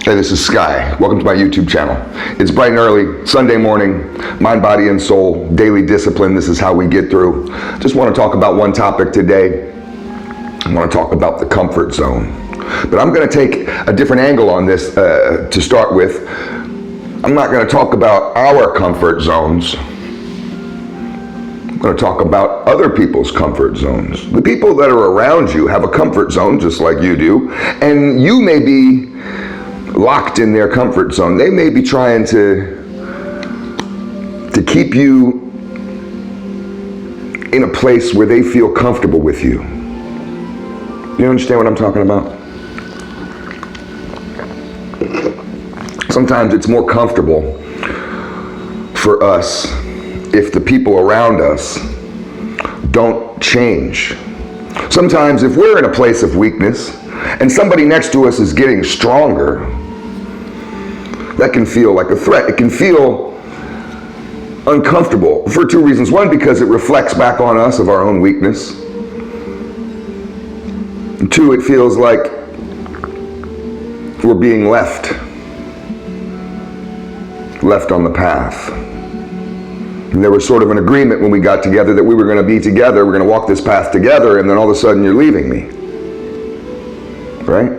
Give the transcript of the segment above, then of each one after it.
Hey, this is Sky. Welcome to my YouTube channel. It's bright and early, Sunday morning, mind, body, and soul, daily discipline. This is how we get through. Just want to talk about one topic today. I want to talk about the comfort zone. But I'm going to take a different angle on this to start with. I'm not going to talk about our comfort zones. I'm going to talk about other people's comfort zones. The people that are around you have a comfort zone just like you do, and you may be locked in their comfort zone. They may be trying to keep you in a place where they feel comfortable with you. You understand what I'm talking about? Sometimes it's more comfortable for us if the people around us don't change. Sometimes if we're in a place of weakness and somebody next to us is getting stronger, that can feel like a threat. It can feel uncomfortable for two reasons. One, because it reflects back on us of our own weakness. And two, it feels like we're being left on the path. And there was sort of an agreement when we got together that we were going to be together, we're going to walk this path together, and then all of a sudden you're leaving me. Right?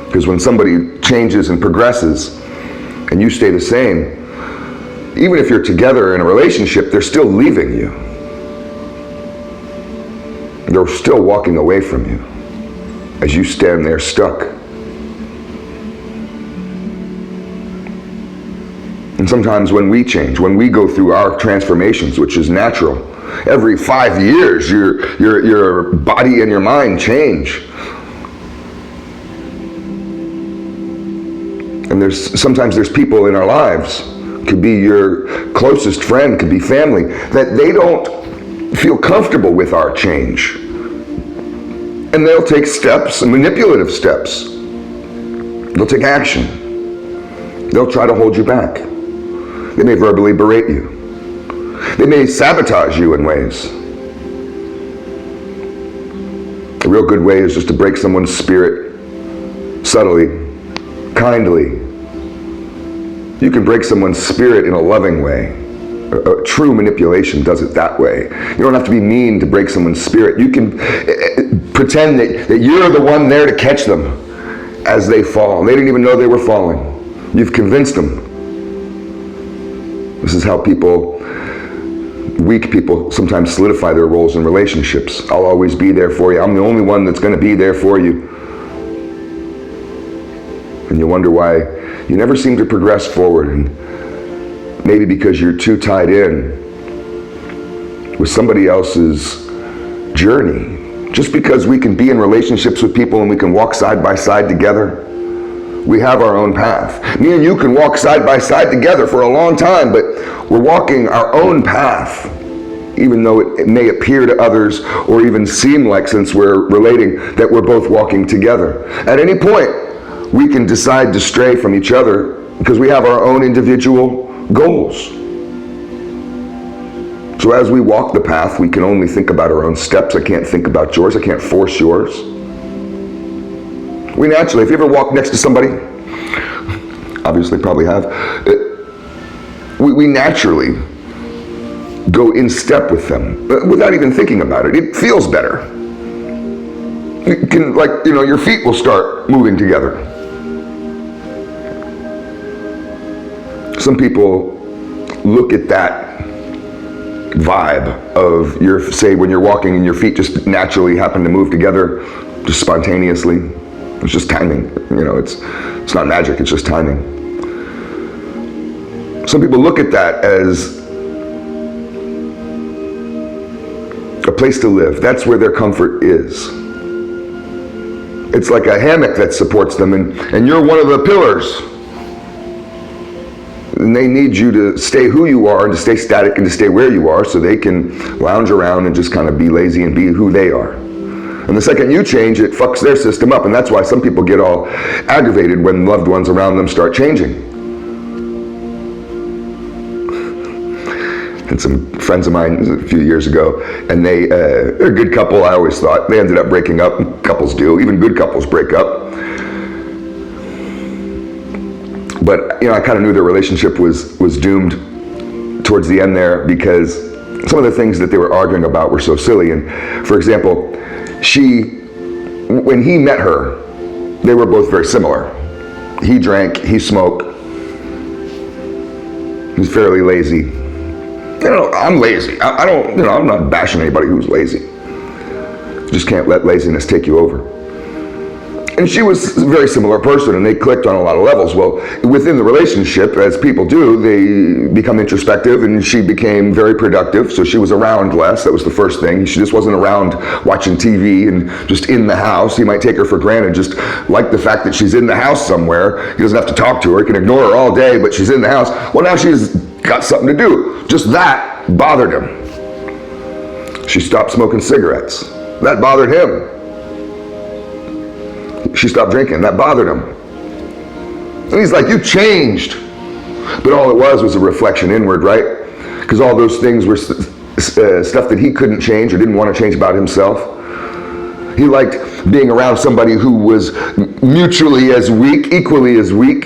Because when somebody changes and progresses and you stay the same, even if you're together in a relationship, they're still leaving you. They're still walking away from you as you stand there stuck. And sometimes when we change, when we go through our transformations, which is natural, every 5 years your body and your mind change. And sometimes there's people in our lives, could be your closest friend, could be family, that they don't feel comfortable with our change. And they'll take steps, manipulative steps. They'll take action. They'll try to hold you back. They may verbally berate you. They may sabotage you in ways. A real good way is just to break someone's spirit subtly, kindly. You can break someone's spirit in a loving way. A true manipulation does it that way. You don't have to be mean to break someone's spirit. You can pretend that you're the one there to catch them as they fall. They didn't even know they were falling. You've convinced them. This is how weak people sometimes solidify their roles in relationships. I'll always be there for you. I'm the only one that's going to be there for you. And you wonder why you never seem to progress forward, and maybe because you're too tied in with somebody else's journey. Just because we can be in relationships with people and we can walk side by side together, we have our own path. Me and you can walk side by side together for a long time, but we're walking our own path, even though it may appear to others or even seem like, since we're relating, that we're both walking together. At any point, we can decide to stray from each other because we have our own individual goals. So as we walk the path, we can only think about our own steps. I can't think about yours. I can't force yours. We naturally, if you ever walk next to somebody, obviously probably have, we naturally go in step with them without even thinking about it. It feels better. You can, your feet will start moving together. Some people look at that vibe of say when you're walking and your feet just naturally happen to move together, just spontaneously. It's just timing. It's not magic, it's just timing. Some people look at that as a place to live. That's where their comfort is. It's like a hammock that supports them, and you're one of the pillars. And they need you to stay who you are and to stay static and to stay where you are so they can lounge around and just kind of be lazy and be who they are. And the second you change, it fucks their system up. And that's why some people get all aggravated when loved ones around them start changing. And some friends of mine a few years ago, and they're a good couple, I always thought. They ended up breaking up. Couples do. Even good couples break up. But I kind of knew their relationship was doomed towards the end there, because some of the things that they were arguing about were so silly. And for example, when he met her, they were both very similar. He drank, he smoked, he's fairly lazy. I'm lazy. I don't, I'm not bashing anybody who's lazy. You just can't let laziness take you over. And she was a very similar person, and they clicked on a lot of levels. Well, within the relationship, as people do, they become introspective, and she became very productive. So she was around less. That was the first thing. She just wasn't around watching TV and just in the house. He might take her for granted, just like the fact that she's in the house somewhere. He doesn't have to talk to her. He can ignore her all day, but she's in the house. Well, now she's got something to do. Just that bothered him. She stopped smoking cigarettes. That bothered him. She stopped drinking. That bothered him. And he's like, you changed. But all it was a reflection inward, right? Because all those things were stuff that he couldn't change or didn't want to change about himself. He liked being around somebody who was mutually as weak, equally as weak.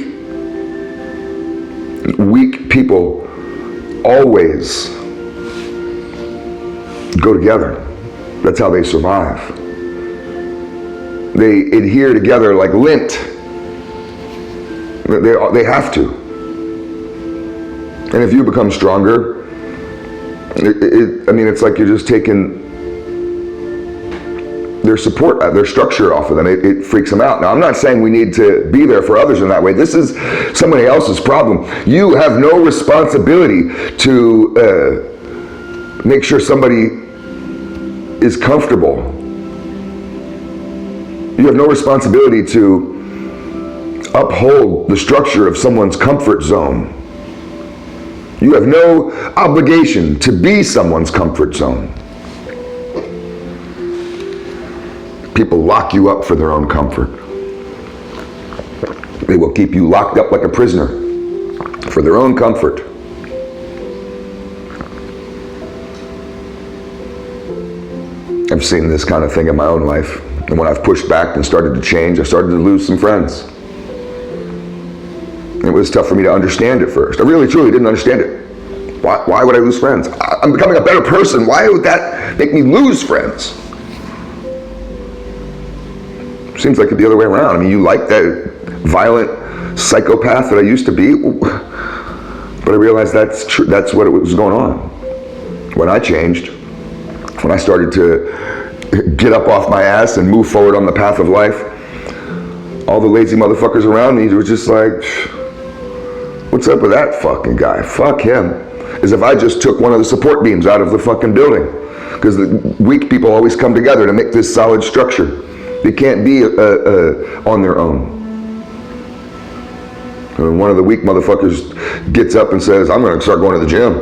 Weak people always go together. That's how they survive. They adhere together like lint. They have to. And if you become stronger, it's like you're just taking their support, their structure off of them. It freaks them out. Now, I'm not saying we need to be there for others in that way. This is somebody else's problem. You have no responsibility to make sure somebody is comfortable. You have no responsibility to uphold the structure of someone's comfort zone. You have no obligation to be someone's comfort zone. People lock you up for their own comfort. They will keep you locked up like a prisoner for their own comfort. I've seen this kind of thing in my own life. And when I've pushed back and started to change, I started to lose some friends. It was tough for me to understand at first. I really, truly didn't understand it. Why would I lose friends? I'm becoming a better person. Why would that make me lose friends? Seems like it's the other way around. I mean, you like that violent psychopath that I used to be, but I realized that's true. That's what was going on. When I changed, when I started to get up off my ass and move forward on the path of life, all the lazy motherfuckers around me were just like, what's up with that fucking guy? Fuck him. As if I just took one of the support beams out of the fucking building. Because the weak people always come together to make this solid structure. They can't be on their own. And one of the weak motherfuckers gets up and says, I'm going to start going to the gym.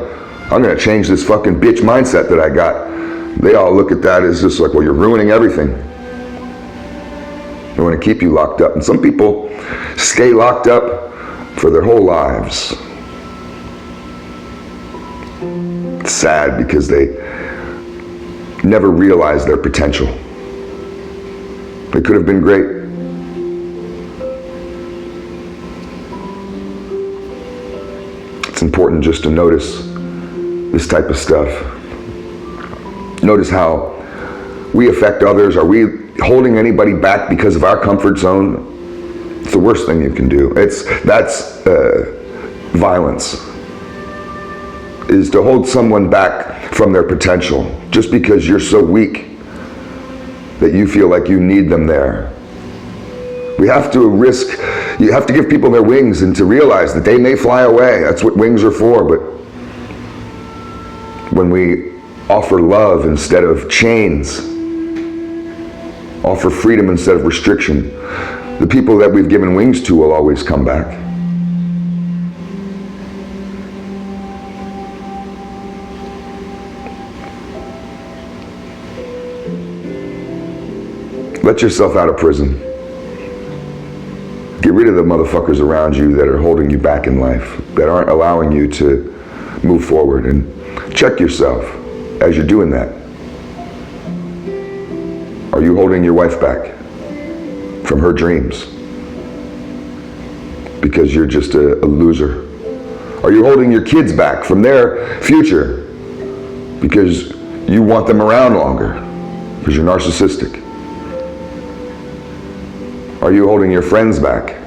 I'm going to change this fucking bitch mindset that I got. They all look at that as just like, well, you're ruining everything. They want to keep you locked up. And some people stay locked up for their whole lives. It's sad because they never realized their potential. They could have been great. It's important just to notice this type of stuff. Notice how we affect others. Are we holding anybody back because of our comfort zone? It's the worst thing you can do. That's violence. Is to hold someone back from their potential just because you're so weak that you feel like you need them there. We have to risk, you have to give people their wings and to realize that they may fly away. That's what wings are for. But when we offer love instead of chains, offer freedom instead of restriction, the people that we've given wings to will always come back. Let yourself out of prison. Get rid of the motherfuckers around you that are holding you back in life, that aren't allowing you to move forward. And check yourself as you're doing that. Are you holding your wife back from her dreams? because you're just a loser? Are you holding your kids back from their future because you want them around longer, because you're narcissistic? Are you holding your friends back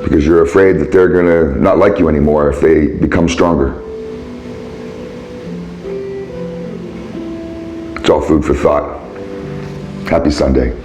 because you're afraid that they're going to not like you anymore if they become stronger? It's all food for thought. Happy Sunday.